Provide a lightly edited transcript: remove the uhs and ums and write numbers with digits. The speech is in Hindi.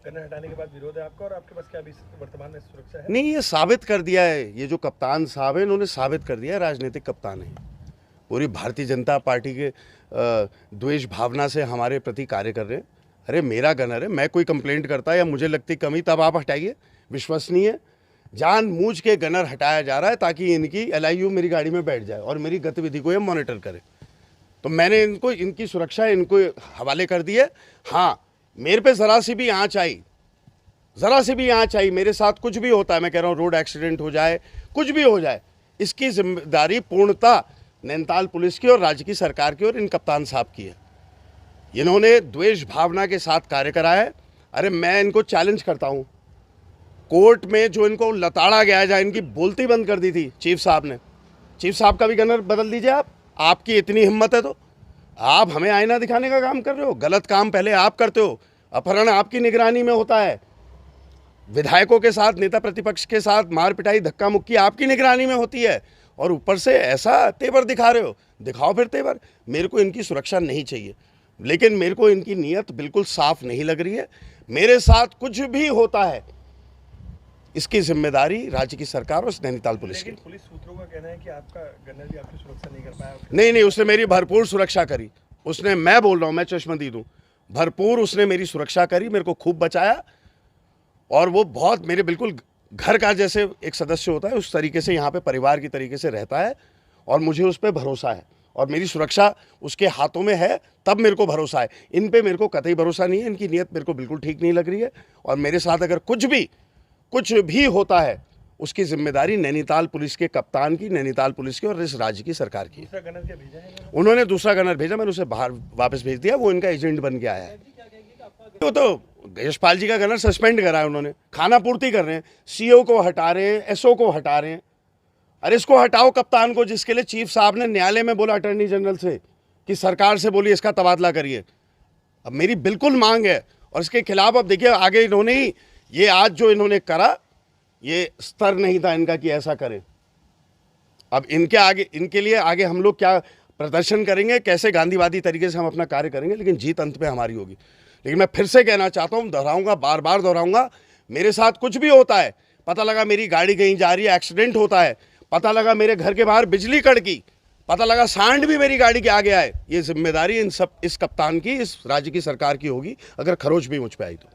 गन्ना हटाने के बाद विरोध है आपका, और आपके पास क्या अभी वर्तमान में सुरक्षा है? नहीं, ये साबित कर दिया है, ये जो कप्तान साहब है इन्होंने साबित कर दिया है राजनीतिक कप्तान है। पूरी भारतीय जनता पार्टी के द्वेष भावना से हमारे प्रति कार्य कर रहे हैं। अरे मेरा गनर है, मैं कोई कंप्लेंट करता या मुझे लगती कमी तब आप हटाइए, विश्वसनीय। जानबूझ के गनर हटाया जा रहा है ताकि इनकी LIU मेरी गाड़ी में बैठ जाए और मेरी गतिविधि को ये मॉनिटर करे। तो मैंने इनको, इनकी सुरक्षा इनको हवाले कर दी है। हाँ, मेरे पे ज़रा सी भी आँच आई, मेरे साथ कुछ भी होता है, मैं कह रहा हूँ रोड एक्सीडेंट हो जाए, कुछ भी हो जाए, इसकी जिम्मेदारी पूर्णतः नैनीताल पुलिस की और राज्य की सरकार की और इन कप्तान साहब की है। इन्होंने द्वेष भावना के साथ कार्य करा है। अरे मैं इनको चैलेंज करता हूँ, कोर्ट में जो इनको लताड़ा गया है, जहाँ इनकी बोलती बंद कर दी थी चीफ साहब ने, चीफ साहब का भी गनर बदल दीजिए आप, आपकी इतनी हिम्मत है तो। आप हमें आईना दिखाने का काम कर रहे हो, गलत काम पहले आप करते हो, अपहरण आपकी निगरानी में होता है, विधायकों के साथ, नेता प्रतिपक्ष के साथ मार पिटाई धक्का मुक्की आपकी निगरानी में होती है, और ऊपर से ऐसा तेवर दिखा रहे हो। दिखाओ फिर तेवर। मेरे को इनकी सुरक्षा नहीं चाहिए, लेकिन मेरे को इनकी नीयत बिल्कुल साफ नहीं लग रही है। मेरे साथ कुछ भी होता है इसकी जिम्मेदारी राज्य की सरकार और नैनीताल पुलिस की। पुलिस सूत्रों का कहना है कि आपका गन्नर भी आपकी सुरक्षा नहीं कर पाया। नहीं, उसने मेरी भरपूर सुरक्षा करी। उसने, मैं बोल रहा हूँ, मैं चश्मदीद हूँ, भरपूर उसने मेरी सुरक्षा करी, मेरे को खूब बचाया, और वो बहुत मेरे बिल्कुल घर का जैसे एक सदस्य होता है उस तरीके से यहाँ पे परिवार की तरीके से रहता है, और मुझे उस पर भरोसा है, और मेरी सुरक्षा उसके हाथों में है, तब मेरे को भरोसा है। इन पे मेरे को कतई भरोसा नहीं है, इनकी नीयत मेरे को बिल्कुल ठीक नहीं लग रही है, और मेरे साथ अगर कुछ भी होता है उसकी जिम्मेदारी नैनीताल पुलिस के कप्तान की, नैनीताल पुलिस की और इस राज्य की सरकार की। दूसरा गन्नर क्या भेजा है? उन्होंने दूसरा गनर भेजा, मैंने उसे बाहर वापस भेज दिया, वो इनका एजेंट बन के आया है। वो तो यशपाल जी का गनर सस्पेंड करा है उन्होंने, खाना पूर्ति कर रहे हैं, CO को हटा रहे हैं, SO को हटा रहे हैं। अरे इसको हटाओ कप्तान को, जिसके लिए चीफ साहब ने न्यायालय में बोला अटॉर्नी जनरल से कि सरकार से बोलिए इसका तबादला करिए। अब मेरी बिल्कुल मांग है, और इसके खिलाफ अब देखिए आगे इन्होंने ही, ये आज जो इन्होंने करा, ये स्तर नहीं था इनका कि ऐसा करें। अब इनके आगे, इनके लिए आगे हम लोग क्या प्रदर्शन करेंगे, कैसे गांधीवादी तरीके से हम अपना कार्य करेंगे, लेकिन जीत अंत में हमारी होगी। लेकिन मैं फिर से कहना चाहता हूँ, दोहराऊंगा, बार बार दोहराऊंगा, मेरे साथ कुछ भी होता है, पता लगा मेरी गाड़ी कहीं जा रही है, एक्सीडेंट होता है, पता लगा मेरे घर के बाहर बिजली कड़की, पता लगा सांड भी मेरी गाड़ी के आगे आए, ये जिम्मेदारी इस कप्तान की, इस राज्य की सरकार की होगी, अगर खरोच भी मुझ पे आई तो।